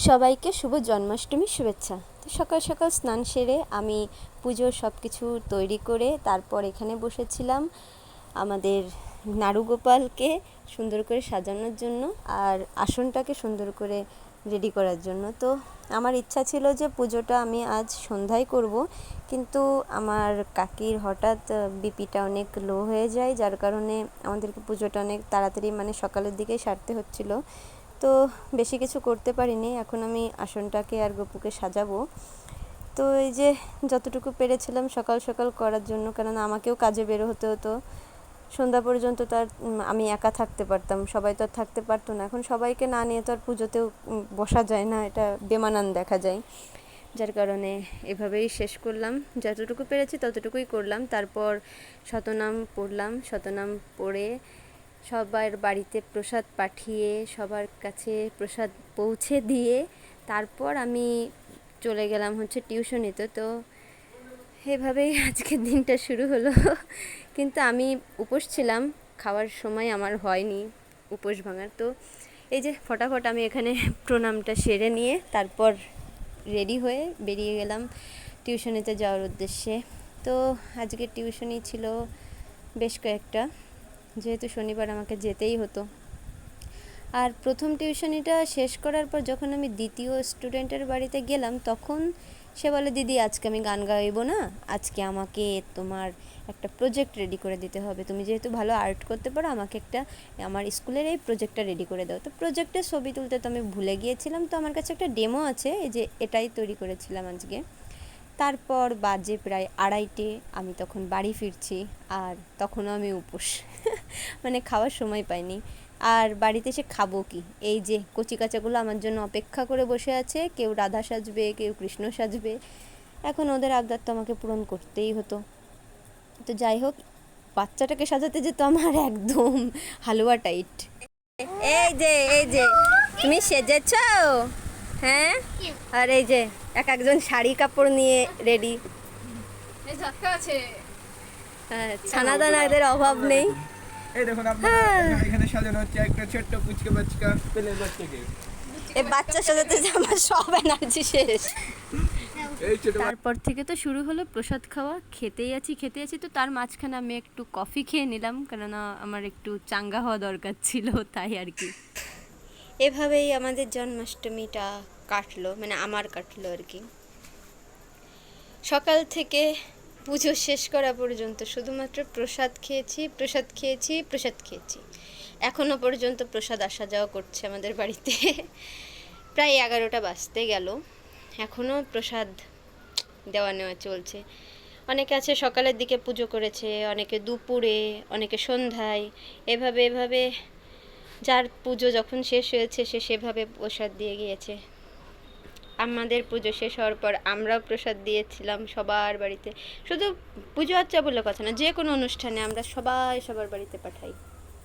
সবাইকে শুভ জন্মাষ্টমীর শুভেচ্ছা। তো সকাল সকাল স্নান সেরে আমি পুজোর সব কিছু তৈরি করে তারপর এখানে বসেছিলাম আমাদের নাড়ুগোপালকে সুন্দর করে সাজানোর জন্য আর আসনটাকে সুন্দর করে রেডি করার জন্য। তো আমার ইচ্ছা ছিল যে পুজোটা আমি আজ সন্ধ্যায় করব, কিন্তু আমার কাকির হঠাৎ বিপিটা অনেক লো হয়ে যায়, যার কারণে আমাদেরকে পুজোটা অনেক তাড়াতাড়ি মানে সকালের দিকেই সারতে হচ্ছিল। তো বেশি কিছু করতে পারিনি। এখন আমি আসনটাকে আর গপুকে সাজাবো। তো এই যে যতটুকু পেরেছিলাম সকাল সকাল করার জন্য, কারণ আমাকেও কাজে বের হতে হতো। সন্ধ্যা পর্যন্ত তো আর আমি একা থাকতে পারতাম, সবাই তো আর থাকতে পারতো না। এখন সবাইকে না নিয়ে তো আর পুজোতেও বসা যায় না, এটা বেমানান দেখা যায়। যার কারণে এভাবেই শেষ করলাম, যতটুকু পেরেছি ততটুকুই করলাম। তারপর শতনাম পড়লাম, শতনাম পড়ে সবার বাড়িতে প্রসাদ পাঠিয়ে সবার কাছে প্রসাদ পৌঁছে দিয়ে তারপর আমি চলে গেলাম হচ্ছে টিউশনিতে। তো এভাবেই আজকের দিনটা শুরু হলো। কিন্তু আমি উপোস ছিলাম, খাওয়ার সময় আমার হয়নি উপোস ভাঙার। তো এই যে ফটাফট আমি এখানে প্রণামটা সেরে নিয়ে তারপর রেডি হয়ে বেরিয়ে গেলাম টিউশনিতে যাওয়ার উদ্দেশ্যে। তো আজকে টিউশনি ছিল বেশ কয়েকটা, যেহেতু শনিবার আমাকে যেতেই হতো। আর প্রথম টিউশনিটা শেষ করার পর যখন আমি দ্বিতীয় স্টুডেন্টের বাড়িতে গেলাম, তখন সে বলে, দিদি আজকে আমি গান গাইবো না, আজকে আমাকে তোমার একটা প্রজেক্ট রেডি করে দিতে হবে। তুমি যেহেতু ভালো আর্ট করতে পারো, আমাকে একটা আমার স্কুলের এই প্রজেক্টটা রেডি করে দাও। তো প্রজেক্টের ছবি তুলতে তো আমি ভুলে গিয়েছিলাম, তো আমার কাছে একটা ডেমো আছে, এই যে এটাই তৈরি করেছিলাম আজকে। তারপর বাজে প্রায় 2:30, আমি তখন বাড়ি ফিরছি, আর তখনও আমি উপোস। মানে খাওয়ার সময় পাইনি। আর বাড়িতে এসে খাবো কি, এই যে কচিকাচাগুলো আমার জন্য অপেক্ষা করে বসে আছে, কেউ রাধা সাজবে, কেউ কৃষ্ণ সাজবে। এখন ওদের আবদার তো আমাকে পূরণ করতেই হতো। তো যাই হোক, বাচ্চাটাকে সাজাতে যেত আমার একদম হালুয়া টাইট। এই যে তুমি সেজেছ? হ্যাঁ, আর এই যে একজন শাড়ি কাপড় নিয়ে রেডি। হ্যাঁ, ছানা দানাদের অভাব নেই। এই দেখুন আপনার এখানে সাজানো হচ্ছে একটা ছোট্ট পুচকে বাচ্চা পেলে বাচ্চাকে। এই বাচ্চা সাজাতে যে আমার সব এনার্জি শেষ। এই ছোট তারপর থেকে তো শুরু হলো প্রসাদ খাওয়া, খেতেই আছি। তো তার মাঝখানে আমি একটু কফি খেয়ে নিলাম, কেননা আমার একটু চাঙ্গা হওয়া দরকার ছিল, তাই আর কি। এভাবেই আমাদের জন্মাষ্টমীটা কাটলো, মানে আমার কাটলো আর কি। সকাল থেকে পুজো শেষ করা পর্যন্ত শুধুমাত্র প্রসাদ খেয়েছি। এখনও পর্যন্ত প্রসাদ আসা যাওয়া করছে আমাদের বাড়িতে। প্রায় 11টা বাজতে গেল, এখনও প্রসাদ দেওয়া নেওয়া চলছে। অনেকে আছে সকালের দিকে পুজো করেছে, অনেকে দুপুরে, অনেকে সন্ধ্যায়, এভাবে যার পুজো যখন শেষ হয়েছে সে সেভাবে প্রসাদ দিয়ে গিয়েছে। আমাদের পুজো শেষ হওয়ার পর আমরাও প্রসাদ দিয়েছিলাম সবার বাড়িতে। শুধু পুজো আচ্চা বলে কথা না, যে কোনো অনুষ্ঠানে আমরা সবাই সবার বাড়িতে পাঠাই।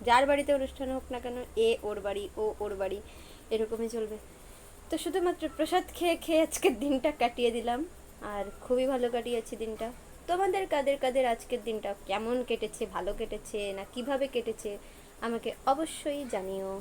যার বাড়িতে অনুষ্ঠান হোক না কেন, এ ওর বাড়ি, ও ওর বাড়ি, এরকমই চলবে। তো শুধুমাত্র প্রসাদ খেয়ে খেয়ে আজকের দিনটা কাটিয়ে দিলাম, আর খুবই ভালো কাটিয়েছি দিনটা। তোমাদের কাদের আজকের দিনটা কেমন কেটেছে, ভালো কেটেছে না কিভাবে কেটেছে, আমাকে অবশ্যই জানিও।